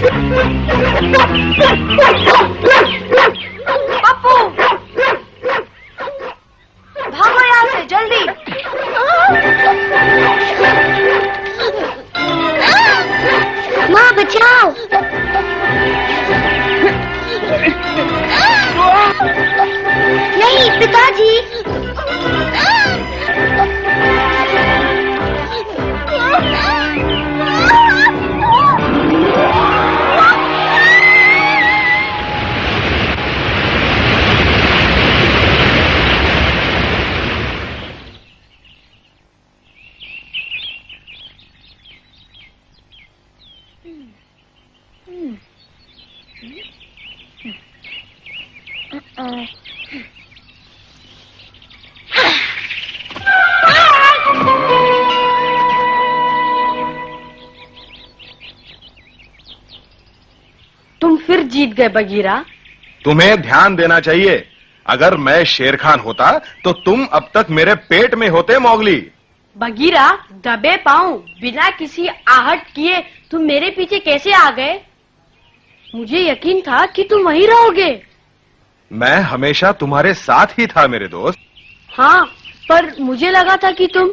पप्पू, भागो यहाँ से जल्दी। माँ बचाओ। नहीं पिताजी। तुम फिर जीत गए बगीरा। तुम्हें ध्यान देना चाहिए। अगर मैं शेर खान होता तो तुम अब तक मेरे पेट में होते मौगली। बगीरा, दबे पांव बिना किसी आहट किए तुम मेरे पीछे कैसे आ गए? मुझे यकीन था कि तुम वहीं रहोगे। मैं हमेशा तुम्हारे साथ ही था मेरे दोस्त। हाँ, पर मुझे लगा था कि तुम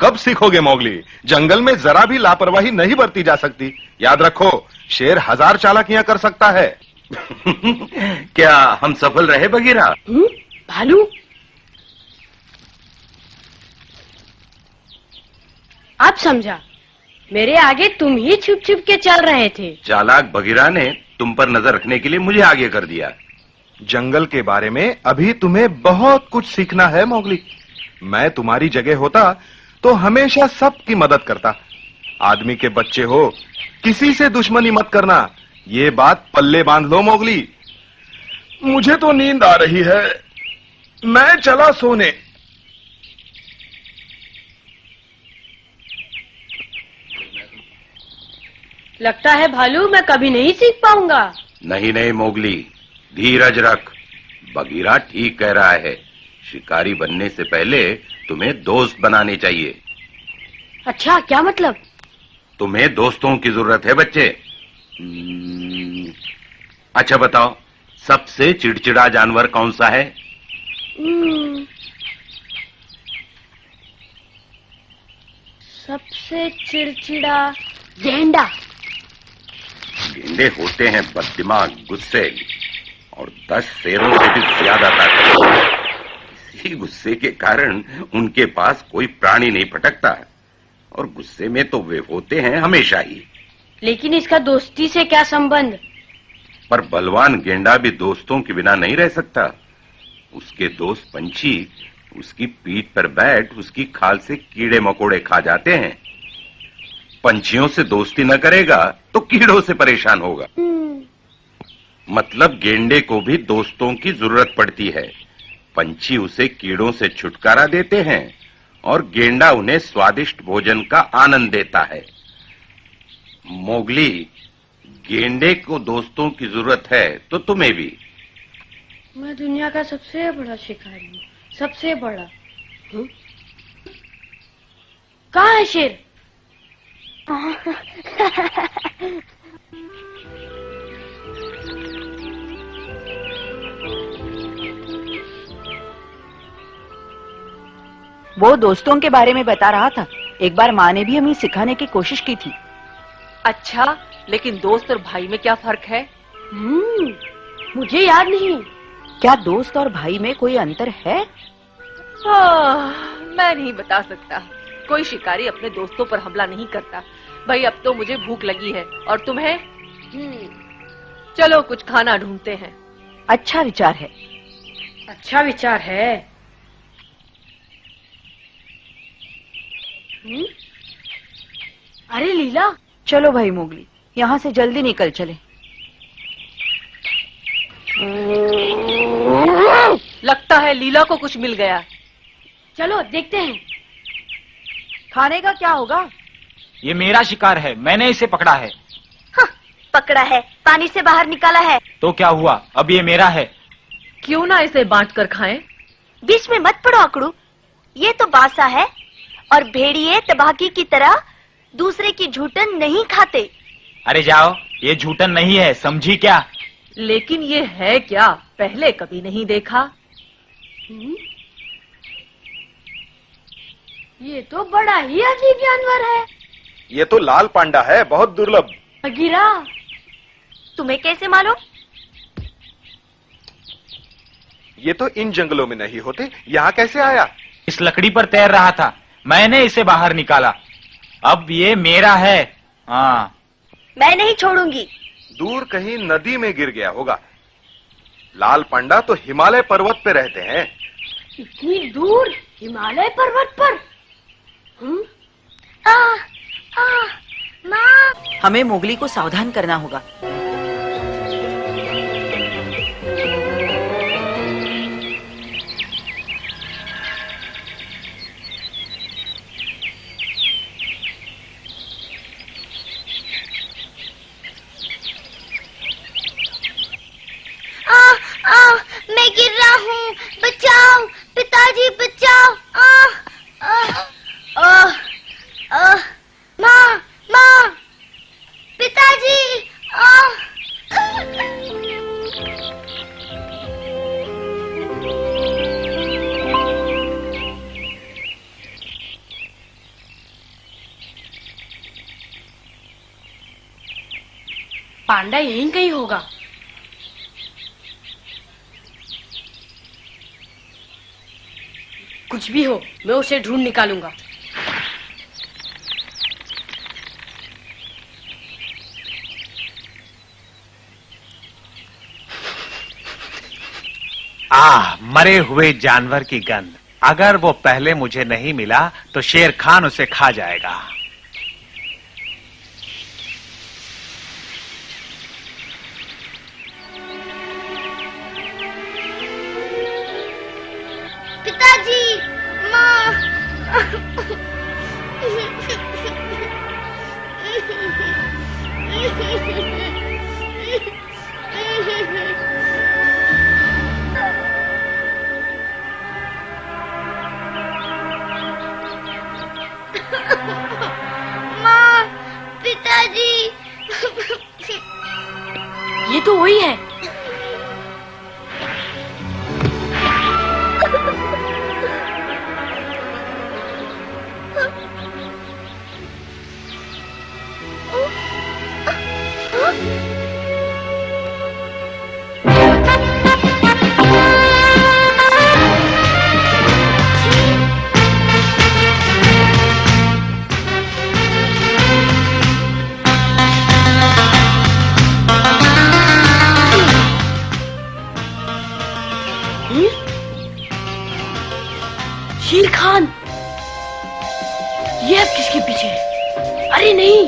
कब सीखोगे मौगली? जंगल में जरा भी लापरवाही नहीं बरती जा सकती। याद रखो, शेर 1000 चालाकियां कर सकता है। क्या हम सफल रहे बगीरा? भालू, अब समझा। मेरे आगे तुम ही छुप छुप के चल रहे थे। चालाक बगीरा ने तुम पर नजर रखने के लिए मुझे आगे कर दिया। जंगल के बारे में अभी तुम्हें बहुत कुछ सीखना है मौगली। मैं तुम्हारी जगह होता तो हमेशा सबकी मदद करता। आदमी के बच्चे हो, किसी से दुश्मनी मत करना। ये बात पल्ले बांध लो मौगली। मुझे तो नींद आ रही है, मैं चला सोने। लगता है भालू मैं कभी नहीं सीख पाऊंगा। नहीं नहीं मौगली, धीरज रख। बगीरा ठीक कह रहा है। शिकारी बनने से पहले तुम्हें दोस्त बनाने चाहिए। अच्छा, क्या मतलब? तुम्हें दोस्तों की जरूरत है बच्चे। अच्छा बताओ, सबसे चिड़चिड़ा जानवर कौन सा है? सबसे चिड़चिड़ा गेंडा। गेंडे होते हैं बददिमाग, गुस्से और 10 शेरों से भी ज्यादा ताकत। इसी गुस्से के कारण उनके पास कोई प्राणी नहीं फटकता, और गुस्से में तो वे होते हैं हमेशा ही। लेकिन इसका दोस्ती से क्या संबंध? पर बलवान गेंडा भी दोस्तों के बिना नहीं रह सकता। उसके दोस्त पंछी उसकी पीठ पर बैठ उसकी खाल से कीड़े मकोड़े खा जाते हैं। पंछियों से दोस्ती न करेगा तो कीड़ों से परेशान होगा। मतलब गेंडे को भी दोस्तों की जरूरत पड़ती है। पंछी उसे कीड़ों से छुटकारा देते हैं और गेंडा उन्हें स्वादिष्ट भोजन का आनंद देता है। मोगली, गेंडे को दोस्तों की जरूरत है तो तुम्हें भी। मैं दुनिया का सबसे बड़ा शिकारी हूँ, सबसे बड़ा। कहाँ है शेर? वो दोस्तों के बारे में बता रहा था। एक बार माँ ने भी हमें सिखाने की कोशिश की थी। अच्छा, लेकिन दोस्त और भाई में क्या फर्क है? मुझे याद नहीं। क्या दोस्त और भाई में कोई अंतर है? मैं नहीं बता सकता। कोई शिकारी अपने दोस्तों पर हमला नहीं करता। भाई, अब तो मुझे भूख लगी है, और तुम्हें? चलो कुछ खाना ढूंढते हैं। अच्छा विचार है। अच्छा विचार है। अरे लीला, चलो भाई मोगली, यहाँ से जल्दी निकल चले। लगता है लीला को कुछ मिल गया। चलो देखते हैं। खाने का क्या होगा? ये मेरा शिकार है, मैंने इसे पकड़ा है। हाँ, पकड़ा है, पानी से बाहर निकाला है। तो क्या हुआ, अब ये मेरा है। क्यों ना इसे बांट कर खाएं? बीच में मत पड़ो अकड़ू, ये तो बासा है और भेड़िए तबाकी की तरह दूसरे की झूठन नहीं खाते। अरे जाओ, ये झूठन नहीं है, समझी क्या? लेकिन ये है क्या? पहले कभी नहीं देखा। ये तो बड़ा ही अजीब जानवर है। ये तो लाल पांडा है, बहुत दुर्लभ। बगीरा, तुम्हें कैसे मालूम? ये तो इन जंगलों में नहीं होते, यहाँ कैसे आया? इस लकड़ी पर तैर रहा था, मैंने इसे बाहर निकाला। अब ये मेरा है। हाँ, मैं नहीं छोड़ूंगी। दूर कहीं नदी में गिर गया होगा। लाल पांडा तो हिमालय पर्वत पे रहते हैं। इतनी दूर हिमालय पर्वत पर? माँ, हमें मोगली को सावधान करना होगा। मैं गिर रहा हूँ, बचाओ पिताजी, बचाओ। माँ, माँ, पिताजी। पांडा यहीं कहीं होगा। कुछ भी हो, मैं उसे ढूंढ निकालूंगा। मरे हुए जानवर की गंध। अगर वो पहले मुझे नहीं मिला तो शेर खान उसे खा जाएगा। पिताजी, माँ। माँ, पिताजी। ये तो वही है। शेर खान, ये अब किसके पीछे है? अरे नहीं,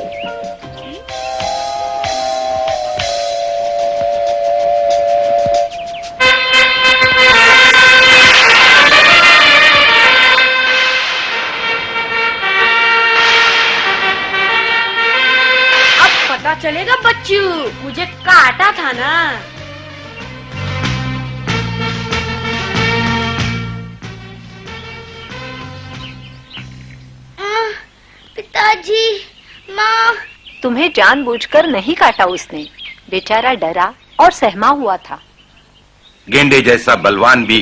अब पता चलेगा बच्चू, मुझे काटा था ना। पिताजी, माँ। तुम्हें जानबूझकर नहीं काटा उसने, बेचारा डरा और सहमा हुआ था। गेंडे जैसा बलवान भी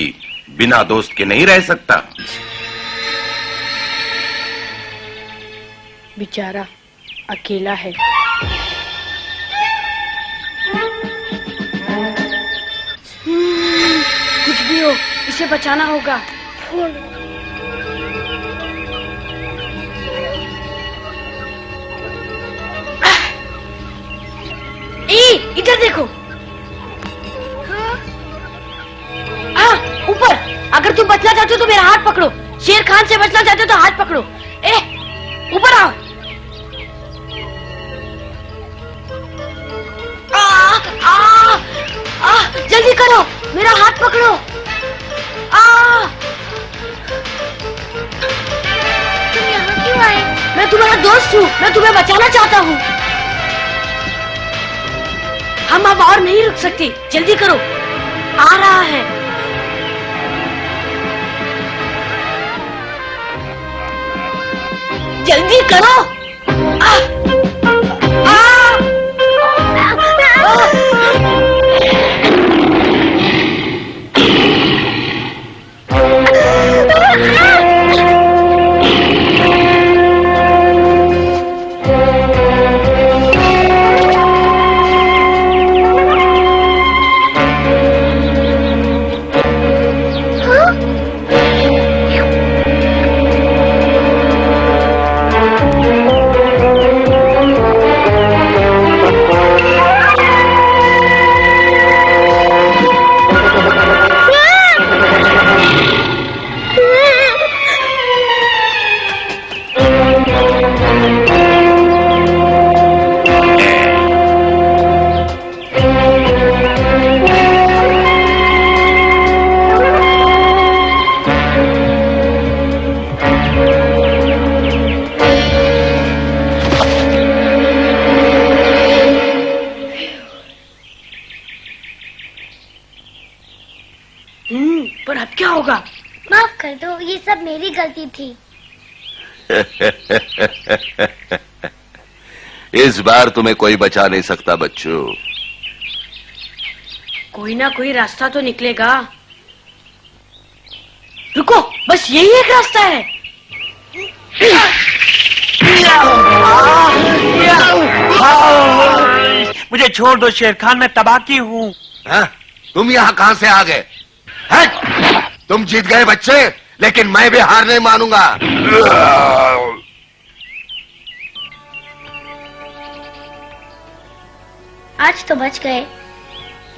बिना दोस्त के नहीं रह सकता। बेचारा अकेला है। कुछ भी हो, इसे बचाना होगा। इधर देखो। ऊपर। अगर तुम बचना चाहते हो तो मेरा हाथ पकड़ो। शेर खान से बचना चाहते हो तो हाथ पकड़ो। ऊपर आओ। जल्दी करो, मेरा हाथ पकड़ो। तुम यहाँ क्यों आए? मैं तुम्हारा दोस्त हूँ, मैं तुम्हें बचाना चाहता हूँ। हम अब और नहीं रुक सकते, जल्दी करो, आ रहा है। जल्दी करो। कर दो, ये सब मेरी गलती थी। इस बार तुम्हें कोई बचा नहीं सकता बच्चों। कोई ना कोई रास्ता तो निकलेगा। रुको, बस यही एक रास्ता है। मुझे छोड़ दो शेर खान, मैं तबाकी हूँ। तुम यहाँ कहाँ से आ गए? तुम जीत गए बच्चे, लेकिन मैं भी हार नहीं मानूंगा। आज तो बच गए।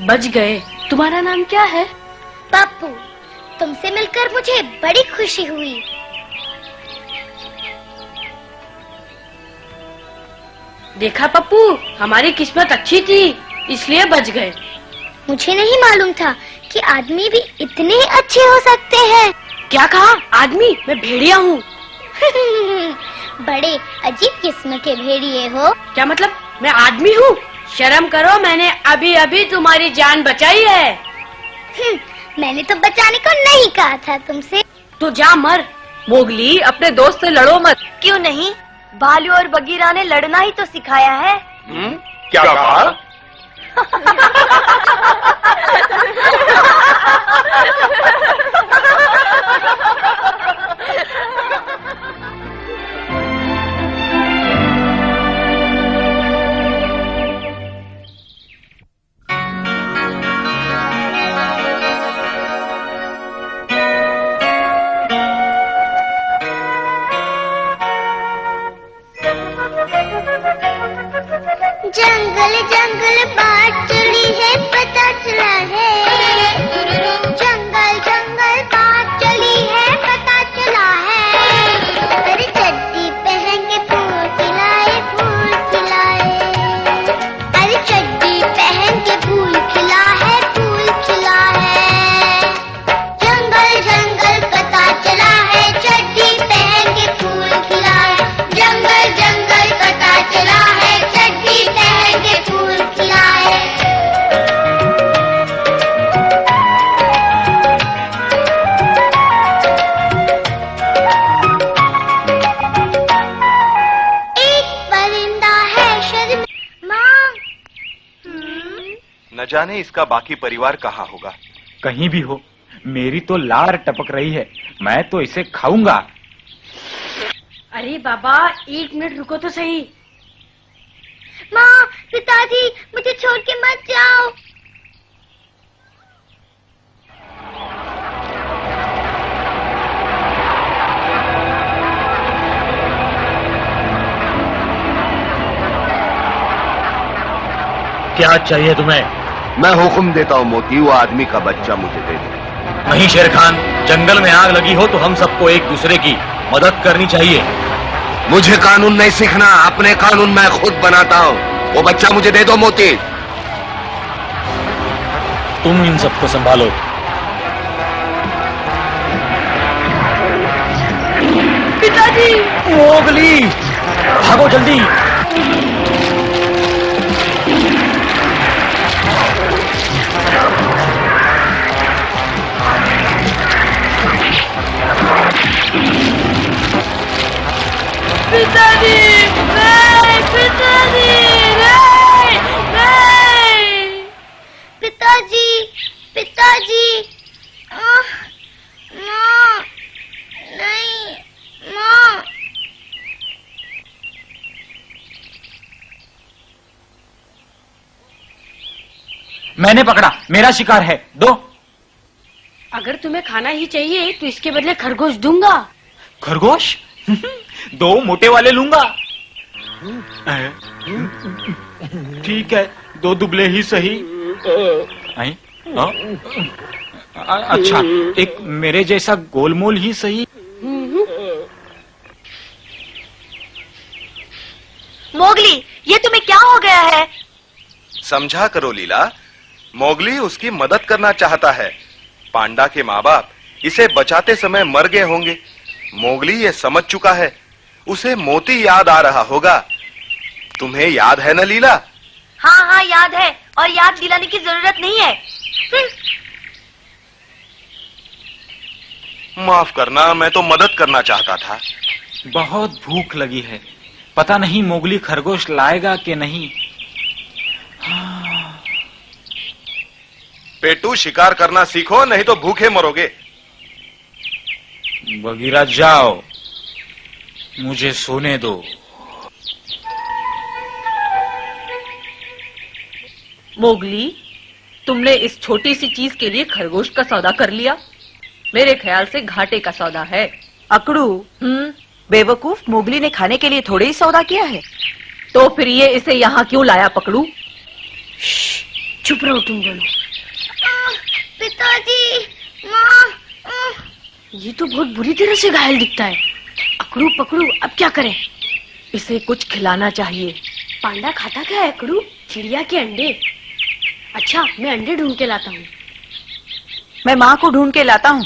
बच गए? तुम्हारा नाम क्या है? पप्पू, तुमसे मिलकर मुझे बड़ी खुशी हुई। देखा पप्पू, हमारी किस्मत अच्छी थी, इसलिए बच गए। मुझे नहीं मालूम था कि आदमी भी इतने अच्छे हो सकते हैं। क्या कहा? आदमी? मैं भेड़िया हूँ। बड़े अजीब किस्म के भेड़िए हो। क्या मतलब? मैं आदमी हूँ? शर्म करो, मैंने अभी अभी तुम्हारी जान बचाई है। मैंने तो बचाने को नहीं कहा था तुमसे। तो जा मर। मोगली, अपने दोस्त से लड़ो मत। क्यों नहीं? भालू और बगीरा ने लड़ना ही तो सिखाया है। क्या कहा? जंगल जंगल बात चली है, पता चला है। जंगल जंगल बात चली है, पता चला है। अरे चड्डी पहन के फूल खिलाए, फूल खिलाए। अरे चड्डी पहन के फूल खिला है, फूल खिला है। जंगल जंगल पता चला है, चड्डी पहन के फूल खिला है। जंगल जंगल पता चला है, चड्डी पहन के फूल खिलाए। एक परिंदा है शर्म माँ। न जाने इसका बाकी परिवार कहाँ होगा। कहीं भी हो, मेरी तो लार टपक रही है। मैं तो इसे खाऊंगा। अरे बाबा, एक मिनट रुको तो सही। माँ, पिताजी, मुझे छोड़ के मत जाओ। क्या चाहिए तुम्हें? मैं हुक्म देता हूँ मोती, वो आदमी का बच्चा मुझे दे दो। नहीं शेर खान, जंगल में आग लगी हो तो हम सबको एक दूसरे की मदद करनी चाहिए। मुझे कानून नहीं सीखना, अपने कानून मैं खुद बनाता हूँ। वो बच्चा मुझे दे दो मोती। तुम इन सबको संभालो। पिताजी! मोगली, भागो जल्दी। पिताजी! नहीं! पिताजी! नहीं! नहीं! पिताजी, पिताजी। माँ, नहीं, माँ। मैंने पकड़ा, मेरा शिकार है, दो। अगर तुम्हें खाना ही चाहिए तो इसके बदले खरगोश दूंगा। खरगोश? दो मोटे वाले लूंगा। ठीक है, दो दुबले ही सही। आई? अच्छा, एक मेरे जैसा गोलमोल ही सही। मोगली, ये तुम्हें क्या हो गया है? समझा करो लीला, मोगली उसकी मदद करना चाहता है। पांडा के माँ बाप इसे बचाते समय मर गए होंगे। मोगली ये समझ चुका है। उसे मोती याद आ रहा होगा। तुम्हें याद है न लीला? हाँ हाँ, याद है, और याद दिलाने की जरूरत नहीं है। माफ करना, मैं तो मदद करना चाहता था। बहुत भूख लगी है, पता नहीं मोगली खरगोश लाएगा कि नहीं। पेटू, शिकार करना सीखो, नहीं तो भूखे मरोगे। बगीरा जाओ, मुझे सोने दो। मोगली, तुमने इस छोटी सी चीज के लिए खरगोश का सौदा कर लिया? मेरे ख्याल से घाटे का सौदा है। अकड़ू, बेवकूफ, मोगली ने खाने के लिए थोड़े ही सौदा किया है। तो फिर ये इसे यहाँ क्यों लाया पकड़ू? चुप रहो तुम दोनों। पिताजी, माँ। ये तो बहुत बुरी तरह से घायल दिखता है। अकड़ू पकड़ू, अब क्या करें? इसे कुछ खिलाना चाहिए। पांडा खाता क्या है अकड़ू? चिड़िया के अंडे। अच्छा, मैं अंडे ढूंढ के लाता हूँ। मैं माँ को ढूंढ के लाता हूँ।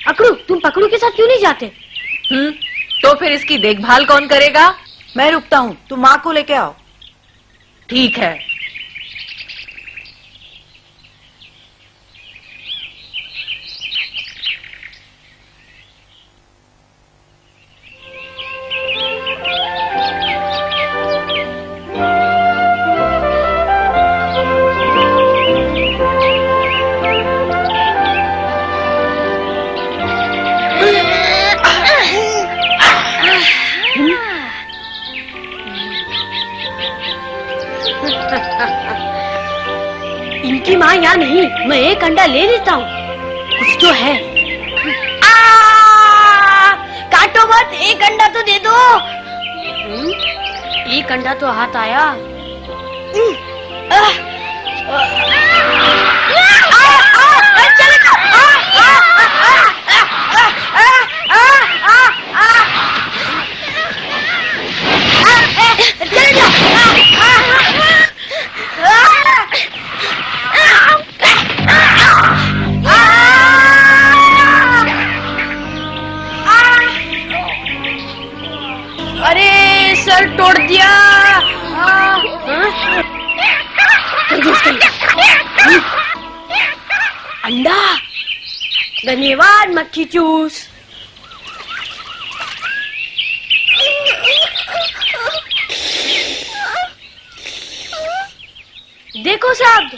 अकड़ू, तुम पकड़ू के साथ क्यों नहीं जाते? तो फिर इसकी देखभाल कौन करेगा? मैं रुकता हूँ, तुम माँ को लेके आओ। ठीक है। इनकी माँ यहाँ नहीं, मैं एक अंडा ले लेता हूँ, कुछ तो है। काटो मत, एक अंडा तो दे दो। एक अंडा तो हाथ आया। अरे सर तोड़ दिया। अंडा, धन्यवाद मक्खी चूस। देखो साहब,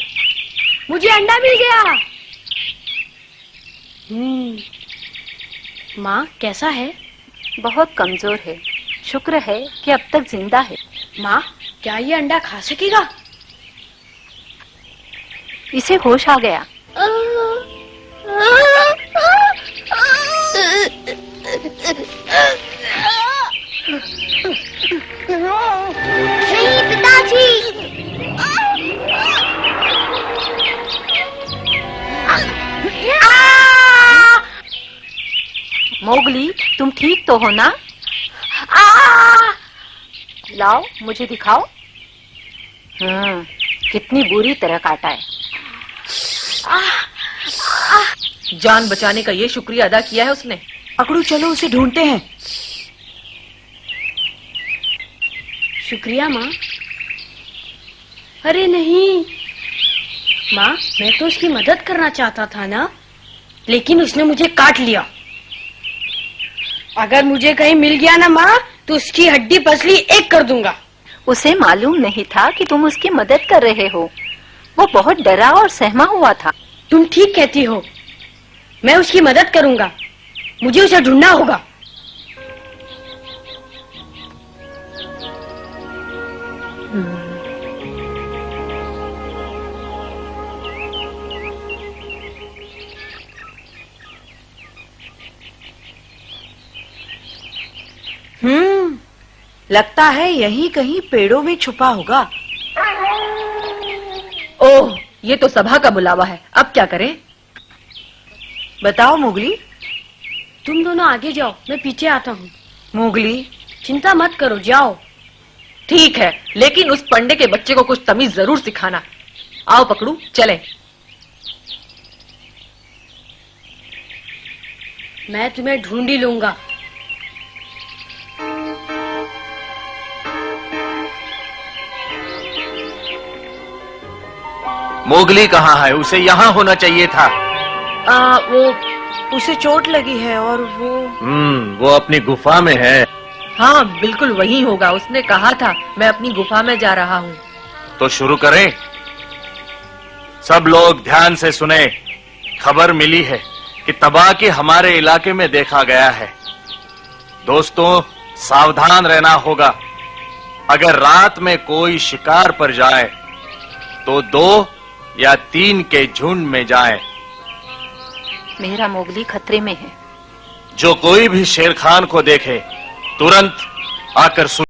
मुझे अंडा मिल गया। माँ कैसा है? बहुत कमजोर है, शुक्र है कि अब तक जिंदा है। माँ, क्या ये अंडा खा सकेगा? इसे होश आ गया। नहीं पिताजी। मोगली, तुम ठीक तो हो ना? लाओ, मुझे दिखाओ। कितनी बुरी तरह काटा है। जान बचाने का ये शुक्रिया अदा किया है उसने। अकड़ू, चलो उसे ढूंढते हैं। शुक्रिया माँ। अरे नहीं माँ, मैं तो उसकी मदद करना चाहता था ना, लेकिन उसने मुझे काट लिया। अगर मुझे कहीं मिल गया ना माँ, तो उसकी हड्डी पसली एक कर दूंगा। उसे मालूम नहीं था कि तुम उसकी मदद कर रहे हो। वो बहुत डरा और सहमा हुआ था। तुम ठीक कहती हो, मैं उसकी मदद करूंगा। मुझे उसे ढूंढना होगा। लगता है यहीं कहीं पेड़ों में छुपा होगा। ओह, ये तो सभा का बुलावा है। अब क्या करें? बताओ मोगली। तुम दोनों आगे जाओ, मैं पीछे आता हूँ। मोगली, चिंता मत करो, जाओ। ठीक है, लेकिन उस पंडे के बच्चे को कुछ तमीज जरूर सिखाना। आओ पकड़ू, चले। मैं तुम्हें ढूंढ ही लूंगा। मोगली कहाँ है? उसे यहाँ होना चाहिए था। वो उसे चोट लगी है और वो अपनी गुफा में है। हाँ बिल्कुल वही होगा। उसने कहा था मैं अपनी गुफा में जा रहा हूँ। तो शुरू करें। सब लोग ध्यान से सुने। खबर मिली है कि तबाकी हमारे इलाके में देखा गया है। दोस्तों, सावधान रहना होगा। अगर रात में कोई शिकार पर जाए तो 2 या 3 के झुंड में जाए। मेरा मोगली खतरे में है। जो कोई भी शेर खान को देखे तुरंत आकर सुन